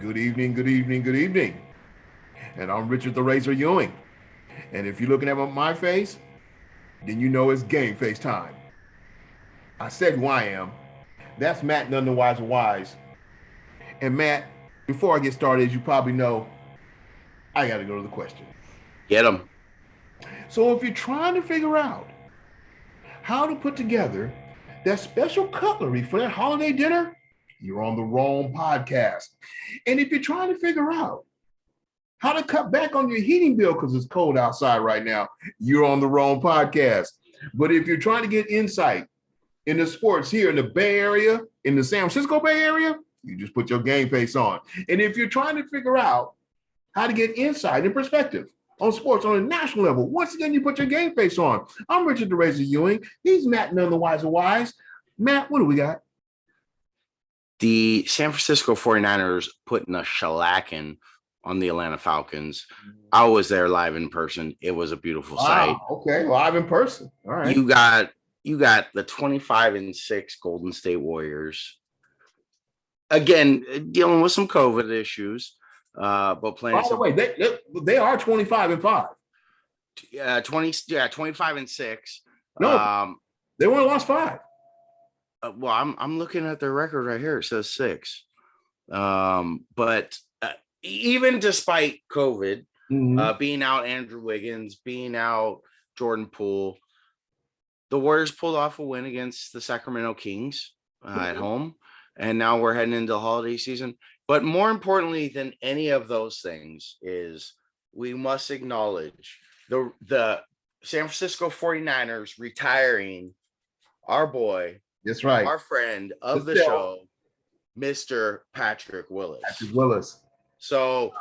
Good evening, good evening, good evening. And I'm Richard the Razor Ewing. And if you're looking at my face, then you know it's GameFACE time. I said who I am. That's Matt, none the wiser wise. And Matt, before I get started, as you probably know, I got to go to the question. Get them. So if you're trying to figure out how to put together that special cutlery for that holiday dinner, you're on the wrong podcast. And if you're trying to figure out how to cut back on your heating bill because it's cold outside right now, you're on the wrong podcast. But if you're trying to get insight into sports here in the Bay Area, in the San Francisco Bay Area, you just put your GameFACE on. And if you're trying to figure out how to get insight and perspective on sports on a national level, once again, you put your GameFACE on. I'm Richard the Razor Ewing. He's Matt, none the wiser wise. Matt, what do we got? The San Francisco 49ers putting a shellacking on the Atlanta Falcons. I was there live in person. It was a beautiful sight. Okay, live in person. All right. You got the 25-6 Golden State Warriors. Again, dealing with some COVID issues, but playing. By the way, they are 25-5. 25-6. No, they only lost 5. Well, I'm looking at their record right here. It says 6. But even despite COVID, being out Andrew Wiggins, being out Jordan Poole, the Warriors pulled off a win against the Sacramento Kings at home. And now we're heading into the holiday season. But more importantly than any of those things is we must acknowledge the San Francisco 49ers retiring our boy. That's right. Our friend of the show, Mr. Patrick Willis. Patrick Willis. So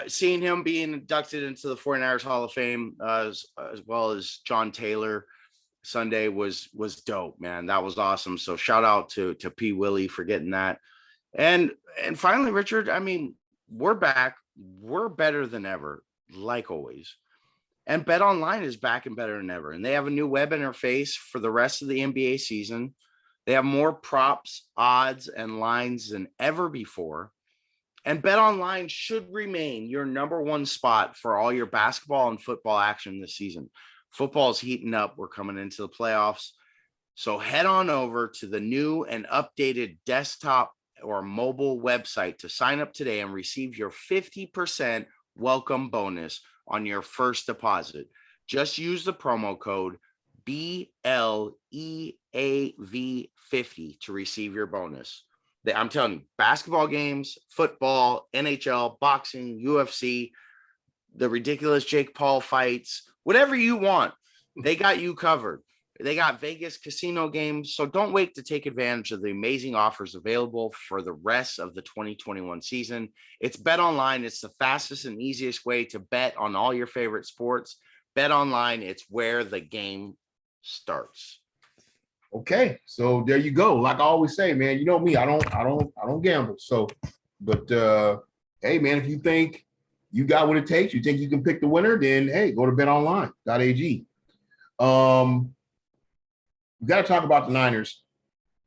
seeing him being inducted into the 49ers Hall of Fame as well as John Taylor Sunday was dope, man. That was awesome. So shout out to P. Willie for getting that. And finally, Richard, I mean, we're back. We're better than ever, like always. And Bet Online is back and better than ever. And they have a new web interface for the rest of the NBA season. They have more props, odds, and lines than ever before. And Bet Online should remain your number one spot for all your basketball and football action this season. Football is heating up. We're coming into the playoffs. So head on over to the new and updated desktop or mobile website to sign up today and receive your 50% welcome bonus on your first deposit. Just use the promo code BLEAV50 to receive your bonus. I'm telling you, basketball games, football, NHL, boxing, UFC, the ridiculous Jake Paul fights, whatever you want, they got you covered. They got Vegas casino games. So don't wait to take advantage of the amazing offers available for the rest of the 2021 season. It's Bet Online. It's the fastest and easiest way to bet on all your favorite sports. Bet Online. It's where the game starts. Okay, so there you go. Like I always say, man, you know me, I don't gamble. So, but hey, man, if you think you got what it takes, you think you can pick the winner, then hey, go to betonline.ag. We got to talk about the Niners,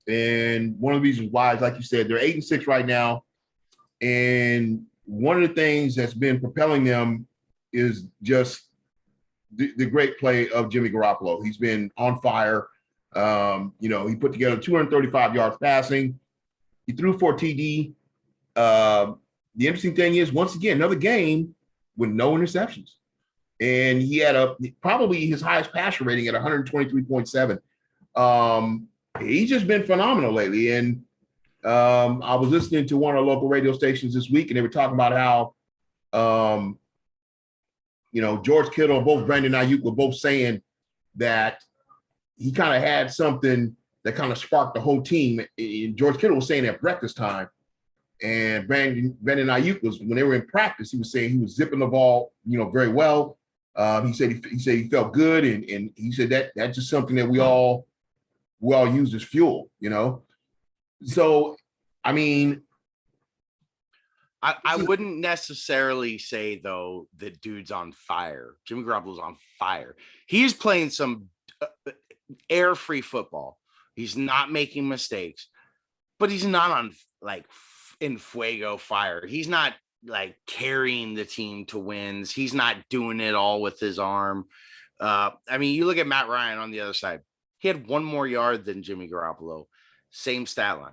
and one of the reasons why is, like you said, they're 8-6 right now, and one of the things that's been propelling them is just the great play of Jimmy Garoppolo. He's been on fire. He put together 235 yards passing. He threw 4 TD. The interesting thing is, once again, another game with no interceptions. And he had probably his highest passer rating at 123.7. He's just been phenomenal lately. And I was listening to one of our local radio stations this week, and they were talking about how, George Kittle and both Brandon Ayuk were both saying that he kind of had something that kind of sparked the whole team. And George Kittle was saying at breakfast time, and Brandon Ayuk was, when they were in practice, he was saying he was zipping the ball, very well. He said he felt good, and he said that's just something that we all use as fuel, So, I mean, I wouldn't necessarily say though that dude's on fire. Jimmy Garoppolo's on fire. He's playing some air-free football. He's not making mistakes, but he's not on like in fuego fire. He's not like carrying the team to wins. He's not doing it all with his arm. I mean, you look at Matt Ryan on the other side. He had one more yard than Jimmy Garoppolo. Same stat line,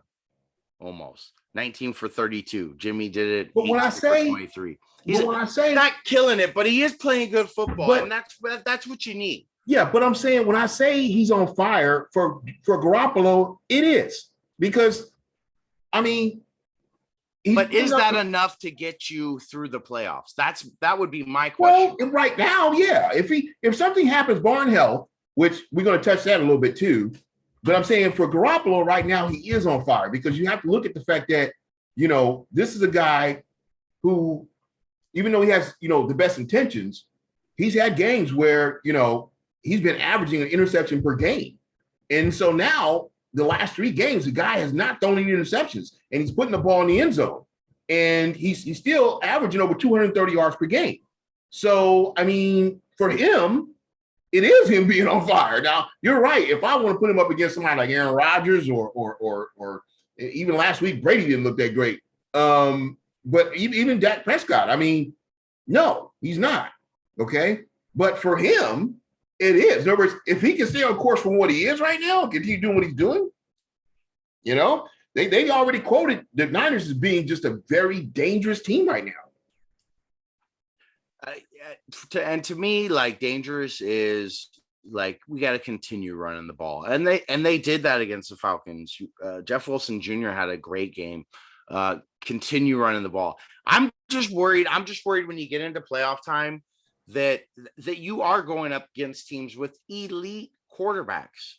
almost 19 for 32. Jimmy did it. But when I say 23, he's not killing it, but he is playing good football, and that's what you need. Yeah, but I'm saying when I say he's on fire for Garoppolo, it is because, I mean, but is that enough to get you through the playoffs? That would be my question. Well, right now, yeah. If something happens, barring health, which we're going to touch that a little bit too, but I'm saying for Garoppolo right now, he is on fire because you have to look at the fact that, this is a guy who, even though he has, the best intentions, he's had games where, he's been averaging an interception per game. And so now the last 3 games, the guy has not thrown any interceptions and he's putting the ball in the end zone. And he's still averaging over 230 yards per game. So, I mean, for him, it is him being on fire. Now, you're right. If I want to put him up against somebody like Aaron Rodgers or even last week, Brady didn't look that great. But even Dak Prescott, I mean, no, he's not. Okay. But for him, it is. In other words, if he can stay on course from what he is right now, continue doing what he's doing, they already quoted the Niners as being just a very dangerous team right now. And to me, like, dangerous is like we got to continue running the ball, and they did that against the Falcons. Jeff Wilson Jr. had a great game. Continue running the ball. I'm just worried when you get into playoff time that you are going up against teams with elite quarterbacks,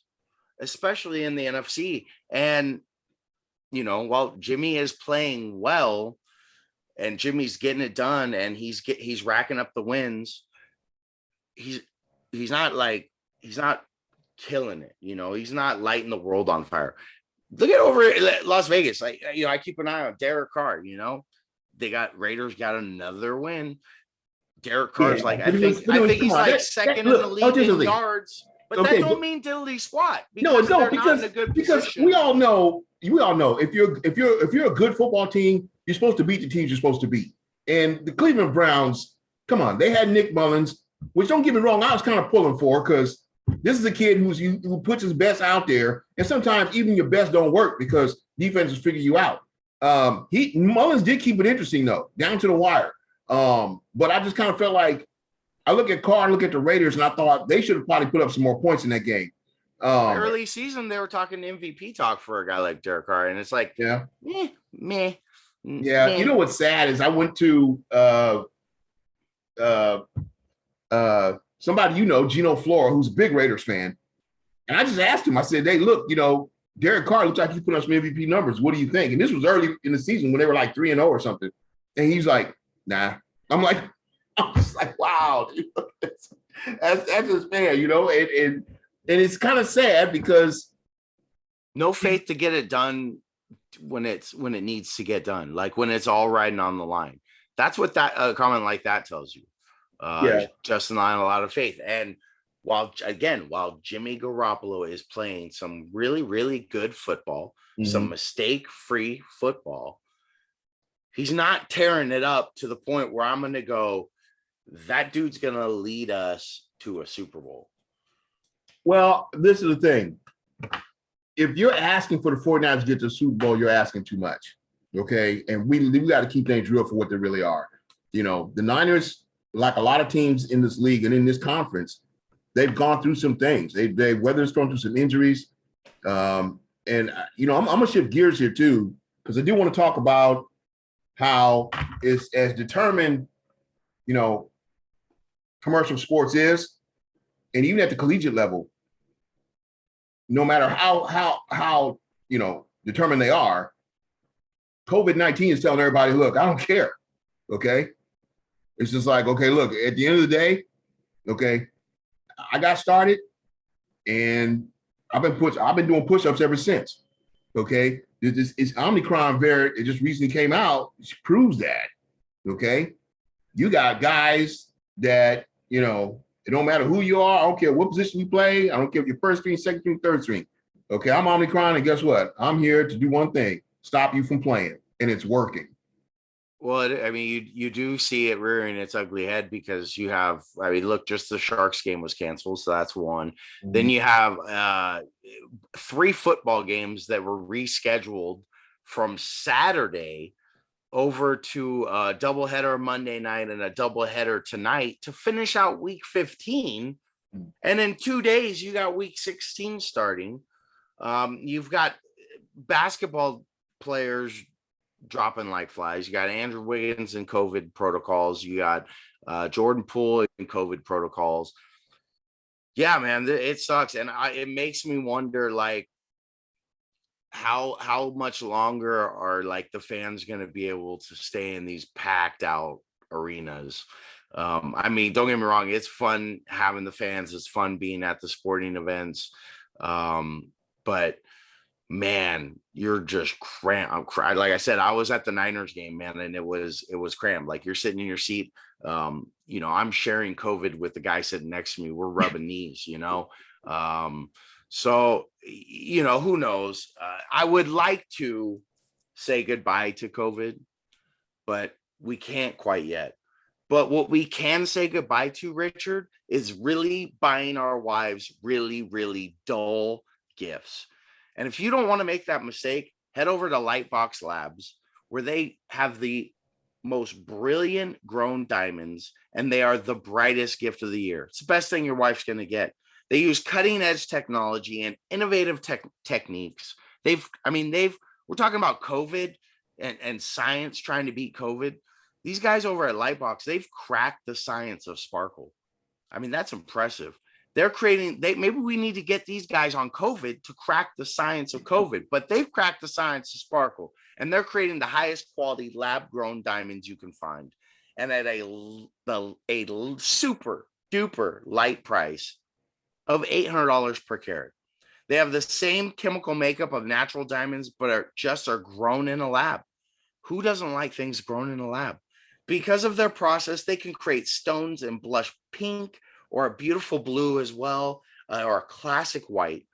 especially in the NFC. And, while Jimmy is playing well and Jimmy's getting it done and he's racking up the wins, he's not killing it. He's not lighting the world on fire. Look at over at Las Vegas. I keep an eye on Derek Carr. Raiders got another win. Derek Carr's I think he's like second in the league in yards, but that don't mean diddly squat. Because we all know if you're a good football team, you're supposed to beat the teams you're supposed to beat. And the Cleveland Browns, come on, they had Nick Mullins, which, don't get me wrong, I was kind of pulling for because this is a kid who puts his best out there, and sometimes even your best don't work because defenses figure you out. Mullins did keep it interesting though, down to the wire. But I just kind of felt like I look at Carr, look at the Raiders, and I thought they should have probably put up some more points in that game. Early season, they were talking MVP talk for a guy like Derek Carr, and it's like, meh. Yeah, you know what's sad is I went to somebody Gino Flora, who's a big Raiders fan, and I just asked him. I said, "Hey, look, Derek Carr looks like he's putting up some MVP numbers. What do you think?" And this was early in the season when they were like 3-0 or something, and he's like, "Nah." I'm just like, wow, dude. that's just fair, and it's kind of sad because no faith to get it done when it needs to get done, like when it's all riding on the line. That's what that comment like that tells you. Justin Line, a lot of faith. And while Jimmy Garoppolo is playing some really, really good football, some mistake-free football, he's not tearing it up to the point where I'm going to go, that dude's going to lead us to a Super Bowl. Well, this is the thing. If you're asking for the 49ers to get to the Super Bowl, you're asking too much. Okay. And we got to keep things real for what they really are. The Niners, like a lot of teams in this league and in this conference, they've gone through some things. They whether it's gone through some injuries. And I'm going to shift gears here too, because I do want to talk about how it's as determined, commercial sports is, and even at the collegiate level, no matter how determined they are, COVID-19 is telling everybody, look, I don't care. Okay. It's just like, okay, look, at the end of the day, okay, I got started and I've been doing push-ups ever since. Okay. It's Omicron variant. It just recently came out. It proves that. Okay. You got guys that, it don't matter who you are. I don't care what position you play. I don't care if you're first string, second string, third string. Okay. I'm Omicron. And guess what? I'm here to do one thing, stop you from playing. and it's working. Well, I mean, you do see it rearing its ugly head because you have, I mean, look, just the Sharks game was canceled, so that's one. Then you have 3 football games that were rescheduled from Saturday over to a doubleheader Monday night and a doubleheader tonight to finish out week 15. And in 2 days, you got week 16 starting. You've got basketball players dropping like flies. You got Andrew Wiggins in COVID protocols. You got Jordan Poole in COVID protocols. Yeah, man, it sucks. And it makes me wonder, like, how much longer are like the fans going to be able to stay in these packed out arenas? I mean, don't get me wrong, it's fun having the fans, it's fun being at the sporting events, but man, you're just cramped. Like I said, I was at the Niners game, man, and it was cramped. Like, you're sitting in your seat, I'm sharing COVID with the guy sitting next to me, we're rubbing knees, so, who knows? I would like to say goodbye to COVID, but we can't quite yet. But what we can say goodbye to, Richard, is really buying our wives really, really dull gifts. And if you don't want to make that mistake, head over to Lightbox Labs, where they have the most brilliant grown diamonds, and they are the brightest gift of the year. It's the best thing your wife's going to get. They use cutting edge technology and innovative techniques. We're talking about COVID and science trying to beat COVID. These guys over at Lightbox, they've cracked the science of sparkle. I mean, that's impressive. Maybe we need to get these guys on COVID to crack the science of COVID, but they've cracked the science of sparkle, and they're creating the highest quality lab grown diamonds you can find. And at a super duper light price of $800 per carat. They have the same chemical makeup of natural diamonds, but are grown in a lab. Who doesn't like things grown in a lab? Because of their process, they can create stones in blush pink or a beautiful blue as well, or a classic white.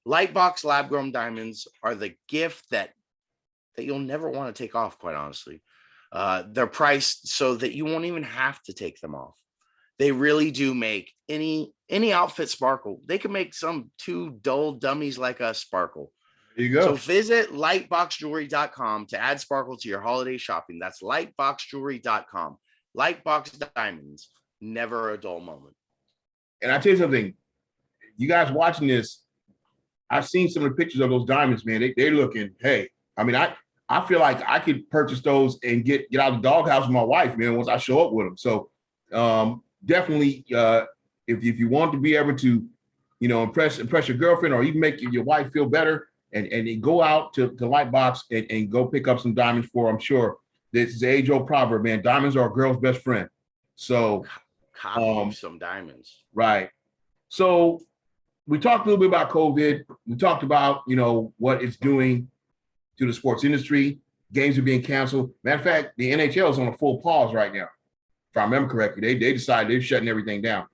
Lightbox lab-grown diamonds are the gift that you'll never want to take off, quite honestly. They're priced so that you won't even have to take them off. They really do make any outfit sparkle. They can make some 2 dull dummies like us sparkle. There you go. So visit lightboxjewelry.com to add sparkle to your holiday shopping. That's lightboxjewelry.com. Lightbox diamonds, never a dull moment. And I tell you something, you guys watching this, I've seen some of the pictures of those diamonds, man. They're looking, hey, I mean, I feel like I could purchase those and get out of the doghouse with my wife, man, once I show up with them. So definitely, if you want to be able to, impress your girlfriend or even make your wife feel better, and go out to Lightbox and go pick up some diamonds for, I'm sure this is an age-old proverb, man. Diamonds are a girl's best friend. So copy some diamonds. Right. So we talked a little bit about COVID. We talked about, what it's doing to the sports industry. Games are being canceled. Matter of fact, the NHL is on a full pause right now. If I remember correctly, they decided they're shutting everything down.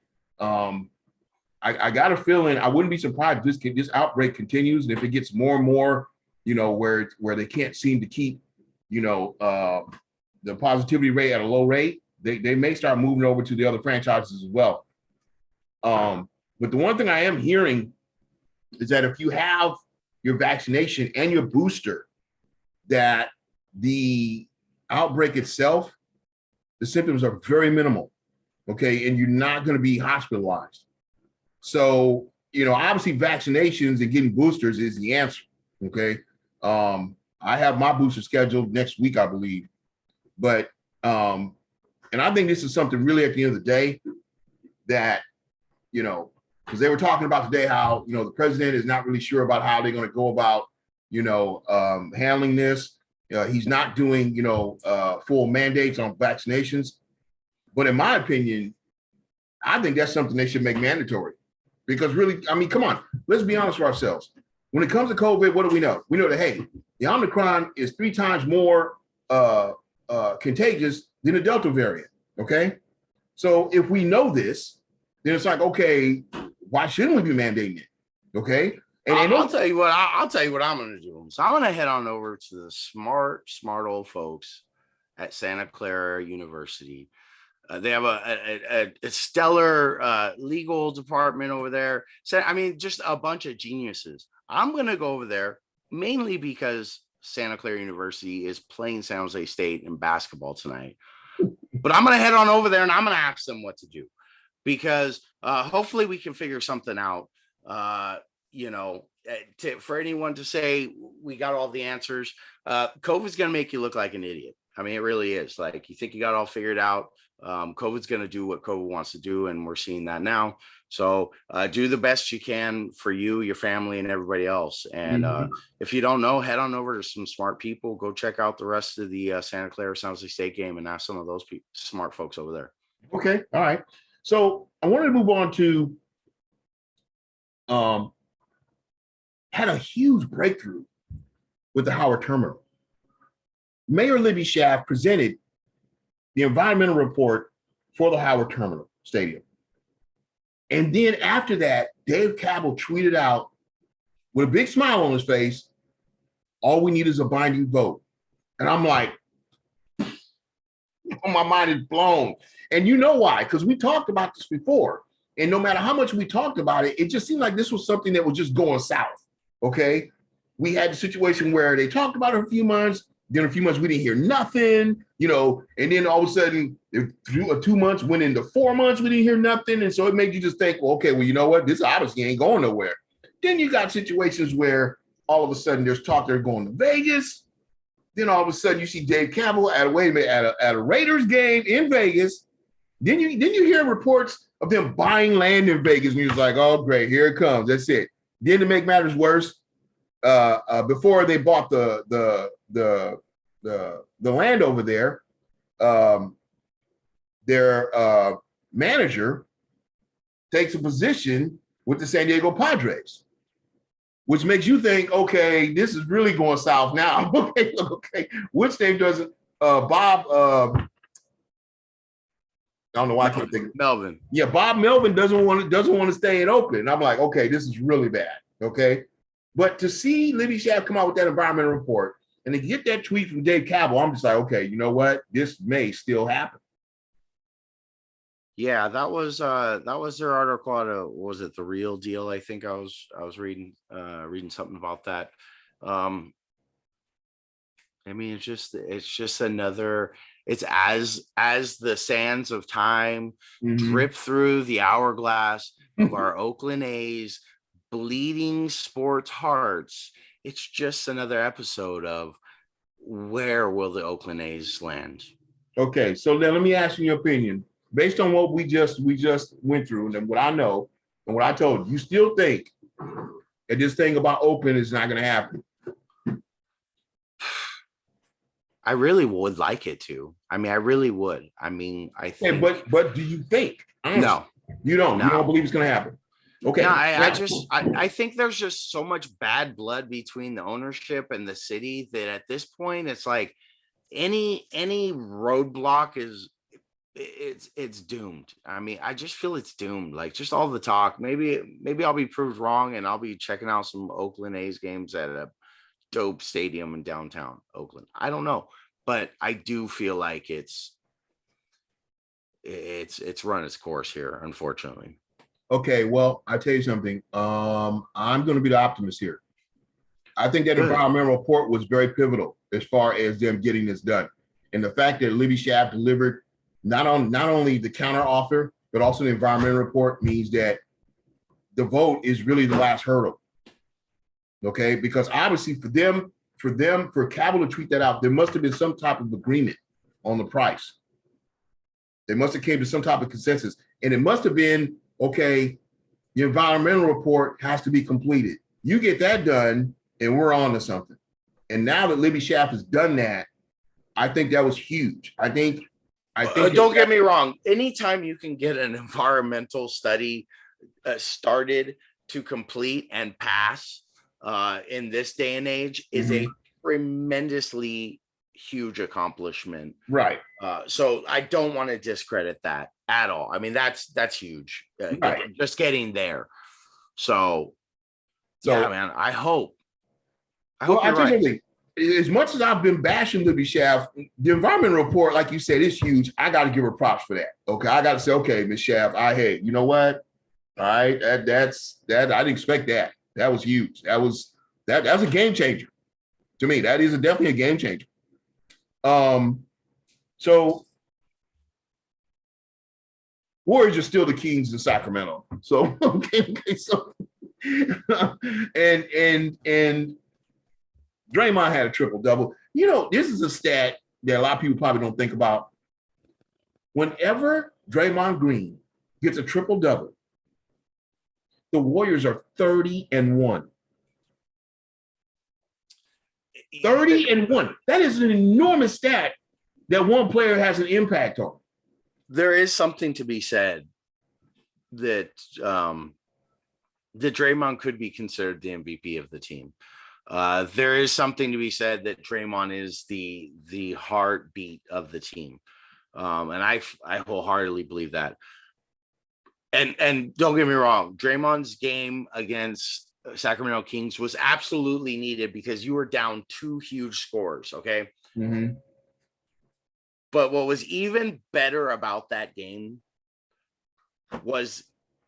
I got a feeling I wouldn't be surprised if this outbreak continues, and if it gets more and more, where they can't seem to keep, the positivity rate at a low rate, they may start moving over to the other franchises as well. But the one thing I am hearing is that if you have your vaccination and your booster, that the outbreak itself, the symptoms are very minimal, okay? And you're not going to be hospitalized. So, obviously vaccinations and getting boosters is the answer, okay? I have my booster scheduled next week, I believe. But, and I think this is something really at the end of the day that, because they were talking about today how, the president is not really sure about how they're going to go about, handling this. He's not doing, full mandates on vaccinations. But in my opinion, I think that's something they should make mandatory. Because really, I mean, come on, let's be honest with ourselves. When it comes to COVID, what do we know? We know that, hey, the Omicron is 3 times more contagious than the Delta variant, okay? So if we know this, then it's like, okay, why shouldn't we be mandating it, okay? I'll tell you what. I'll tell you what I'm going to do. So I'm going to head on over to the smart old folks at Santa Clara University. They have a stellar legal department over there. So I mean, just a bunch of geniuses. I'm going to go over there mainly because Santa Clara University is playing San Jose State in basketball tonight. But I'm going to head on over there and I'm going to ask them what to do, because hopefully we can figure something out. For anyone to say we got all the answers, COVID's going to make you look like an idiot. I mean, it really is. Like, you think you got all figured out. COVID's going to do what COVID wants to do, and we're seeing that now. So do the best you can for you, your family, and everybody else. And if you don't know, head on over to some smart people. Go check out the rest of the Santa Clara San Jose State game and ask some of those smart folks over there. Okay, all right. So I wanted to move on to had a huge breakthrough with the Howard Terminal. Mayor Libby Schaaf presented the environmental report for the Howard Terminal Stadium. And then after that, Dave Cabell tweeted out with a big smile on his face, all we need is a binding vote. And I'm like, my mind is blown. And you know why? Because we talked about this before. And no matter how much we talked about it, it just seemed like this was something that was just going south. Okay. We had the situation where they talked about it for a few months. Then a few months we didn't hear nothing, and then all of a sudden 2 months went into 4 months, we didn't hear nothing. And so it made you just think, well, okay, well, you know what? This obviously ain't going nowhere. Then you got situations where all of a sudden there's talk they're going to Vegas. Then all of a sudden you see Dave Cabell at a Raiders game in Vegas. Then you hear reports of them buying land in Vegas, and he was like, oh, great, here it comes. That's it. Then to make matters worse, before they bought the land over there, their manager takes a position with the San Diego Padres, which makes you think, okay, this is really going south now. Okay. Which name doesn't Bob? I don't know why I can't think of Melvin. Yeah, Bob Melvin doesn't want to stay it open. I'm like, okay, this is really bad. Okay. But to see Libby Schaaf come out with that environmental report and to get that tweet from Dave Cabell, I'm just like, okay, you know what? This may still happen. Yeah, that was their article on was it The Real Deal? I think I was reading something about that. I mean, it's just another. It's as the sands of time drip through the hourglass of our Oakland A's bleeding sports hearts. It's just another episode of where will the Oakland A's land? Okay, so then let me ask you your opinion. Based on what we just went through and what I know and what I told you, you still think that this thing about Oakland is not going to happen? I really would like it to. I mean, I really would. I mean, I think. Yeah, but do you think? Honestly, no, you don't. No. You don't believe it's going to happen. Okay. No, I think there's just so much bad blood between the ownership and the city that at this point it's like any roadblock is it's doomed. I mean, I just feel it's doomed. Like, just all the talk. Maybe I'll be proved wrong and I'll be checking out some Oakland A's games at a dope stadium in downtown Oakland. I don't know, but I do feel like it's run its course here, unfortunately. Okay, well, I tell you something. I'm going to be the optimist here. I think that environmental report was very pivotal as far as them getting this done, and the fact that Libby Schaaf delivered not only the counter offer but also the environmental report means that the vote is really the last hurdle. Okay, because obviously for Cabell to tweet that out, there must have been some type of agreement on the price. They must have came to some type of consensus, and it must have been, okay, the environmental report has to be completed. You get that done, and we're on to something. And now that Libby Schaaf has done that, I think that was huge. I think. Don't get me wrong. Anytime you can get an environmental study started to complete and pass in this day and age is a tremendously huge accomplishment. Right. So I don't want to discredit that at all. I mean, that's huge. Right. Just getting there. So So, yeah, man. I hope well, I you're tell you right. something. As much as I've been bashing Libby Schaff, the environment report, like you said, is huge. I got to give her props for that. Okay, I got to say, okay, Miss Schaff, hey, you know what? All right, that's that. I didn't expect that. That was huge. That's a game changer to me. That is definitely a game changer. So Warriors are still the Kings in Sacramento. So okay, so and Draymond had a triple double. You know, this is a stat that a lot of people probably don't think about. Whenever Draymond Green gets a triple double, the Warriors are 30-1. 30-1. That is an enormous stat that one player has an impact on. There is something to be said that that Draymond could be considered the MVP of the team. There is something to be said that Draymond is the heartbeat of the team, and I wholeheartedly believe that. And don't get me wrong, Draymond's game against Sacramento Kings was absolutely needed because you were down 2 huge scores. Okay. Mm-hmm. But what was even better about that game was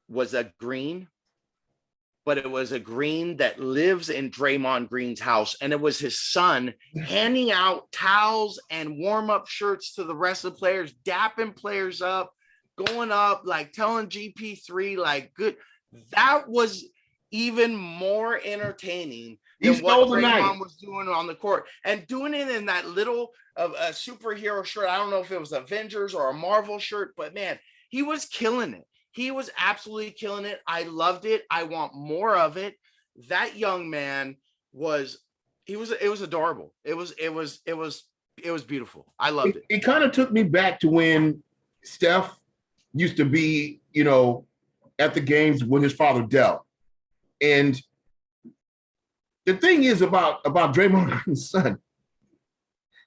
a green, but it was a green that lives in Draymond Green's house. And it was his son handing out towels and warm-up shirts to the rest of the players, dapping players up, going up, like telling GP3, like, good. That was even more entertaining than what Draymond was doing on the court, and doing it in that little of a superhero shirt. I don't know if it was Avengers or a Marvel shirt, but man, he was killing it. He was absolutely killing it. I loved it. I want more of it. That young man it was adorable. It was beautiful. I loved it. It kind of took me back to when Steph used to be, at the games with his father Dell. And the thing is about Draymond Green's son,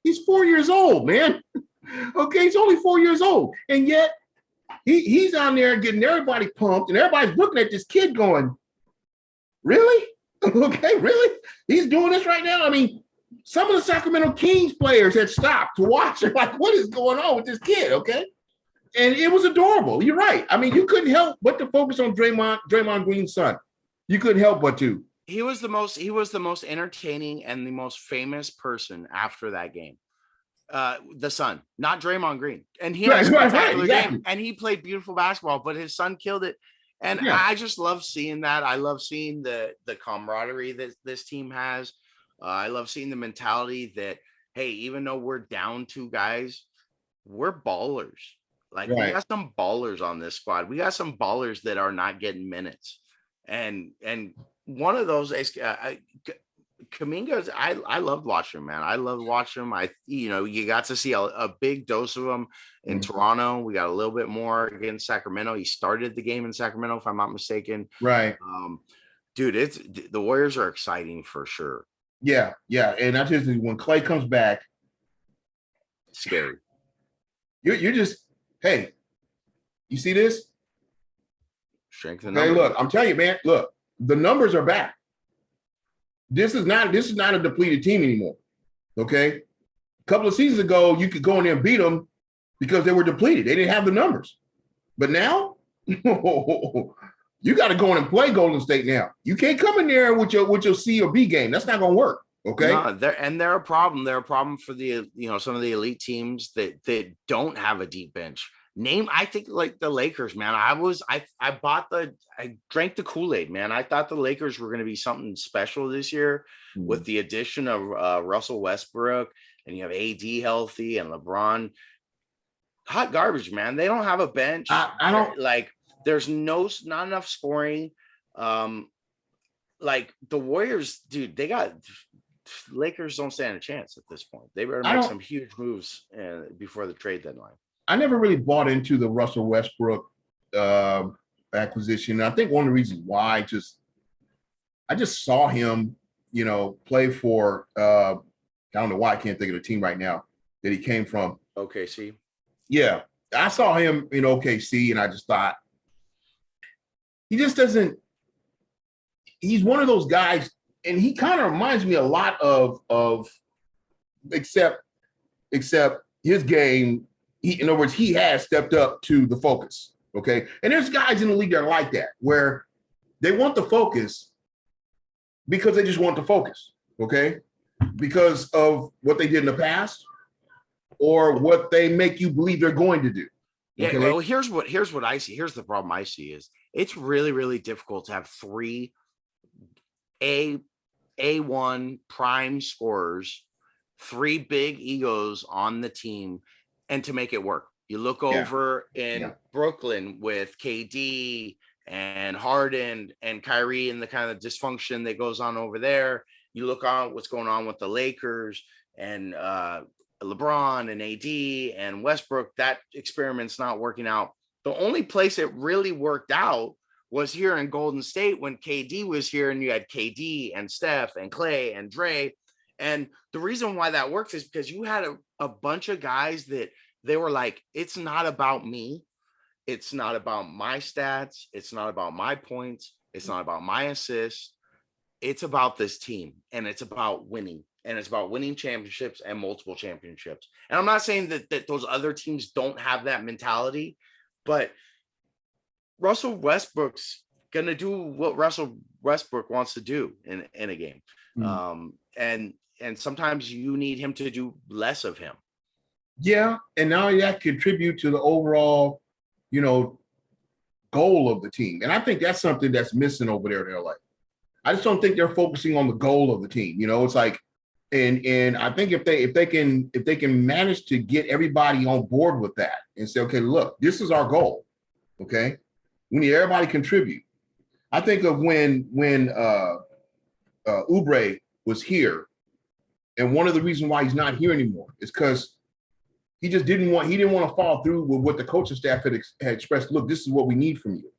he's 4 years old, man. Okay, he's only 4 years old. And yet he's on there getting everybody pumped, and everybody's looking at this kid going, really? Okay, really? He's doing this right now? I mean, some of the Sacramento Kings players had stopped to watch. They're like, what is going on with this kid? Okay. And it was adorable. You're right. I mean, you couldn't help but to focus on Draymond Green's son. You couldn't help but to. He was the most entertaining and the most famous person after that game. The son, not Draymond Green. And he had a spectacular game, and he played beautiful basketball, but his son killed it. And I just love seeing that. I love seeing the camaraderie that this team has. I love seeing the mentality that, hey, even though we're down 2 guys, we're ballers. Like, we got some ballers on this squad. We got some ballers that are not getting minutes. And one of those is Kuminga's. I loved watching him, man. I loved watching him. You got to see a big dose of him in Toronto. We got a little bit more against Sacramento. He started the game in Sacramento, if I'm not mistaken. Right. Dude, the Warriors are exciting for sure. Yeah. And that's just when Clay comes back, scary. You're just, hey, you see this? Strength and numbers. Hey, look, I'm telling you, man. Look, the numbers are back. This is not a depleted team anymore. Okay, a couple of seasons ago, you could go in there and beat them because they were depleted. They didn't have the numbers. But now, you got to go in and play Golden State now. You can't come in there with your C or B game. That's not going to work. Okay. No, they're a problem. They're a problem for the some of the elite teams that don't have a deep bench. I think like the Lakers, man. I drank the Kool-Aid, man. I thought the Lakers were going to be something special this year with the addition of Russell Westbrook, and you have AD healthy and LeBron. Hot garbage, man. They don't have a bench. I don't like. There's not enough scoring. Like the Warriors, dude. They got. Lakers don't stand a chance at this point. They better make some huge moves before the trade deadline. I never really bought into the Russell Westbrook acquisition. I think one of the reasons why I just saw him, play for I don't know why I can't think of the team right now that he came from. OKC. Yeah. I saw him in OKC and I just thought he just doesn't. he's one of those guys, and he kind of reminds me a lot of except his game. In other words, he has stepped up to the focus. Okay, and there's guys in the league that are like that, where they want the focus because they just want the focus. Okay, because of what they did in the past or what they make you believe they're going to do. Okay? Yeah, well, here's what I see. Here's the problem I see is it's really, really difficult to have three A1 prime scorers, three big egos on the team, and to make it work. You look over in Brooklyn with KD and Harden and Kyrie and the kind of dysfunction that goes on over there. You look on what's going on with the Lakers and LeBron and AD and Westbrook. That experiment's not working out. The only place it really worked out was here in Golden State when KD was here, and you had KD and Steph and Clay and Dre. And the reason why that works is because you had a bunch of guys that they were like, it's not about me. It's not about my stats. It's not about my points. It's not about my assists. It's about this team, and it's about winning, and it's about winning championships and multiple championships. And I'm not saying that those other teams don't have that mentality, but Russell Westbrook's going to do what Russell Westbrook wants to do in a game. And sometimes you need him to do less of him. Yeah. And now that contribute to the overall, goal of the team. And I think that's something that's missing over there in LA. I just don't think they're focusing on the goal of the team. It's like, and I think if they can manage to get everybody on board with that and say, okay, look, this is our goal. Okay. We need everybody to contribute. I think of when Oubre was here, and one of the reasons why he's not here anymore is because he didn't want to follow through with what the coaching staff had expressed. Look, this is what we need from you.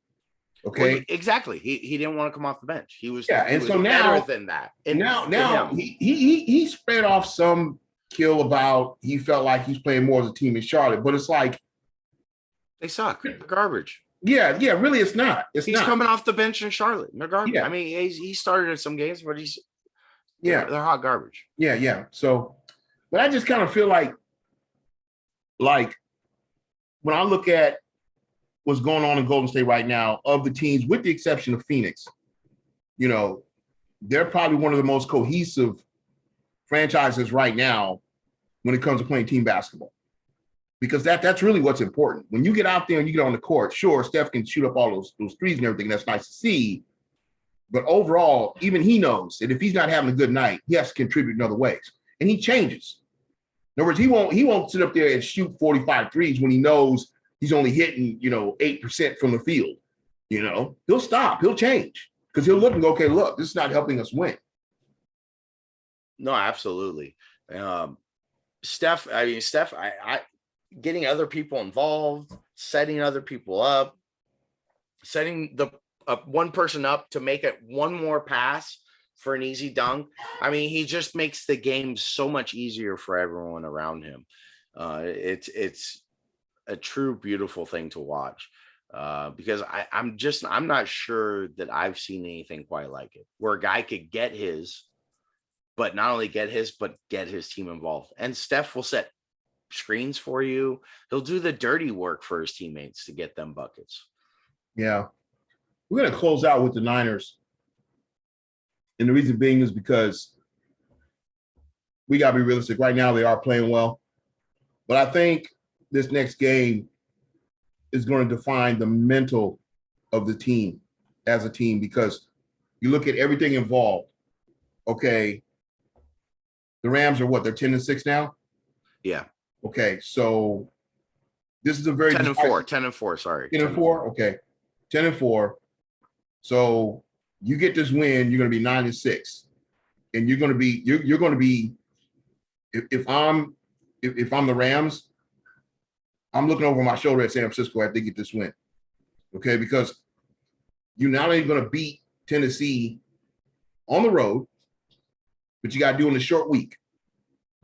Okay. Well, exactly. He didn't want to come off the bench. He was so now better than that. And now he spread off some kill about he felt like he's playing more as a team in Charlotte, but it's like they suck. They're garbage. Yeah, really, it's not. He's coming off the bench in Charlotte. They're garbage. Yeah. I mean, he started in some games, but they're hot garbage. Yeah. So, but I just kind of feel like when I look at what's going on in Golden State right now, of the teams, with the exception of Phoenix, they're probably one of the most cohesive franchises right now when it comes to playing team basketball. Because that's really what's important. When you get out there and you get on the court, sure, Steph can shoot up all those threes and everything. That's nice to see. But overall, even he knows that if he's not having a good night, he has to contribute in other ways. And he changes. In other words, he won't sit up there and shoot 45 threes when he knows he's only hitting, 8% from the field. He'll stop. He'll change. Because he'll look and go, okay, look, this is not helping us win. No, absolutely. Steph, getting other people involved, setting other people up, setting one person up to make it one more pass for an easy dunk. I mean, he just makes the game so much easier for everyone around him. It's a true beautiful thing to watch because I'm not sure that I've seen anything quite like it, where a guy could get his, but not only get his, but get his team involved. And Steph will set screens for you. He'll do the dirty work for his teammates to get them buckets. Yeah. We're going to close out with the Niners. And the reason being is because we got to be realistic. Right now, they are playing well. But I think this next game is going to define the mental of the team as a team, because you look at everything involved. Okay. The Rams are what? They're 10-6 now? Yeah. Okay, so this is a very 10-4. 10-4. Sorry, 10-4. Okay, 10-4. So you get this win, you're going to be 9-6, and you're going to be. If I'm the Rams, I'm looking over my shoulder at San Francisco after they get this win. Okay, because you're not only going to beat Tennessee on the road, but you got to do it in a short week.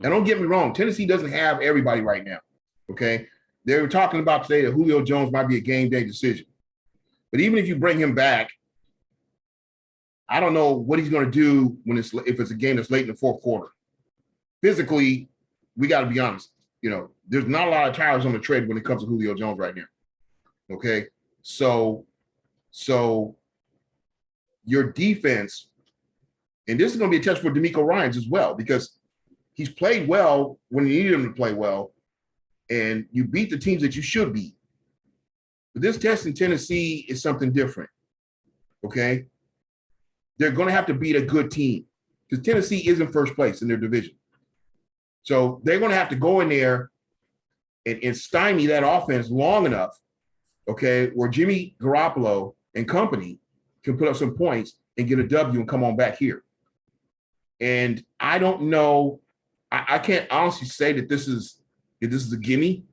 Now, don't get me wrong. Tennessee doesn't have everybody right now, okay? They were talking about today that Julio Jones might be a game day decision. But even if you bring him back, I don't know what he's going to do if it's a game that's late in the fourth quarter. Physically, we got to be honest. There's not a lot of tires on the trade when it comes to Julio Jones right now. Okay, so your defense, and this is going to be a test for D'Amico Ryans as well, because he's played well when you needed him to play well, and you beat the teams that you should beat. But this test in Tennessee is something different. Okay, they're going to have to beat a good team because Tennessee is in first place in their division. So they're going to have to go in there and stymie that offense long enough, okay, where Jimmy Garoppolo and company can put up some points and get a W and come on back here. And I don't know. I can't honestly say that this is a gimme.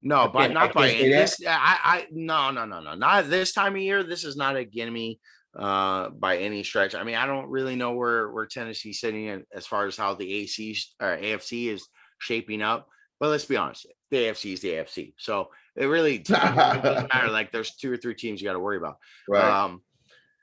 No, but not by this. No. Not this time of year. This is not a gimme by any stretch. I mean, I don't really know where Tennessee's sitting in as far as how the AFC is shaping up. But let's be honest, the AFC is the AFC. So it really doesn't matter. Like there's 2 or 3 teams you got to worry about. Right.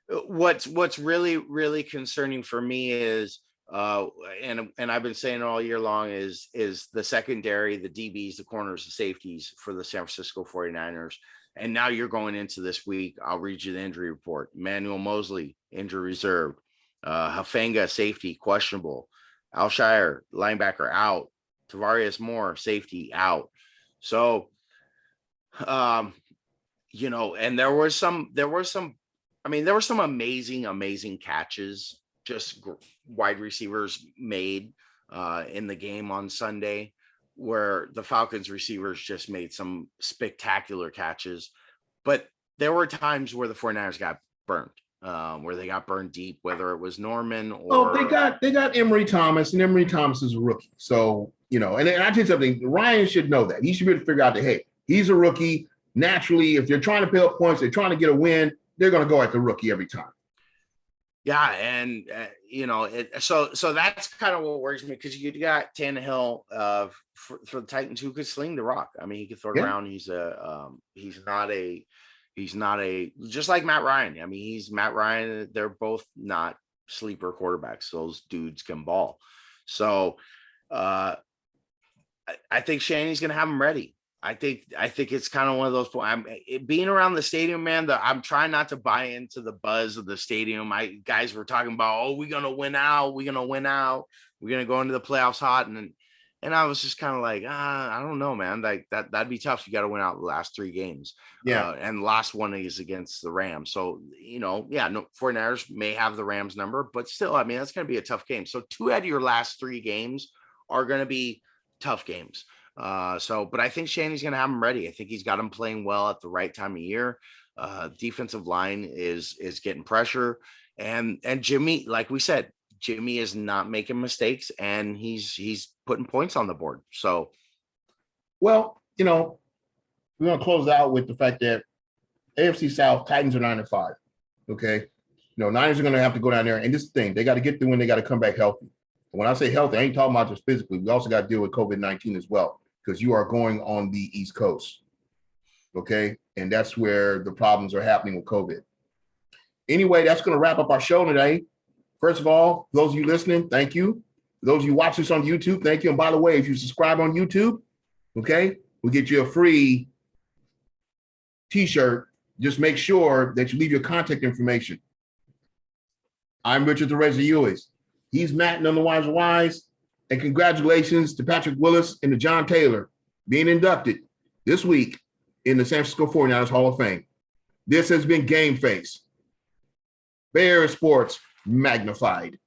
What's really, really concerning for me is and I've been saying it all year long is the secondary, the DBs, the corners, the safeties for the San Francisco 49ers. And now you're going into this week. I'll read you the injury report. Emmanuel Mosley, injury reserved. Hafanga, safety, questionable. Alshire, linebacker, out. Tavarius Moore, safety, out. So, and there were some amazing catches just wide receivers made in the game on Sunday, where the Falcons receivers just made some spectacular catches. But there were times where the 49ers got burned, where they got burned deep, whether it was Norman or they got Emory Thomas, and Emory Thomas is a rookie. So, and I tell you something, Ryan should know that. He should be able to figure out that, hey, he's a rookie. Naturally, if they're trying to pick up points, they're trying to get a win, they're going to go at the rookie every time. Yeah, and so that's kind of what worries me, because you got Tannehill for the Titans, who could sling the rock. I mean, he could throw it around. He's not a just like Matt Ryan. I mean, he's Matt Ryan. They're both not sleeper quarterbacks. Those dudes can ball. So I think Shanny's going to have him ready. I think it's kind of one of those points. Being around the stadium, man. I'm trying not to buy into the buzz of the stadium. Guys were talking about, we're gonna win out. We're gonna go into the playoffs hot, and I was just kind of like, I don't know, man. Like that'd be tough. You got to win out the last 3 games. Yeah, and the last one is against the Rams. So 49ers may have the Rams number, but still, I mean, that's gonna be a tough game. So 2 out of your last 3 games are gonna be tough games. But I think Shanny's going to have him ready. I think he's got him playing well at the right time of year. Defensive line is getting pressure, and Jimmy, like we said, Jimmy is not making mistakes, and he's putting points on the board. So, well, we're going to close out with the fact that AFC South Titans are 9-5. Okay, Niners are going to have to go down there, and this is the thing, they got to get the win. They got to come back healthy. And when I say healthy, I ain't talking about just physically. We also got to deal with COVID-19 as well, because you are going on the East Coast, okay? And that's where the problems are happening with COVID. Anyway, that's going to wrap up our show today. First of all, those of you listening, thank you. For those of you watching this on YouTube, thank you. And by the way, if you subscribe on YouTube, okay, we'll get you a free T-shirt. Just make sure that you leave your contact information. I'm Richard the Reza Ewis. He's Matt, none the wiser wise. And congratulations to Patrick Willis and to John Taylor being inducted this week in the San Francisco 49ers Hall of Fame. This has been GameFACE. Bay Area Sports Magnified.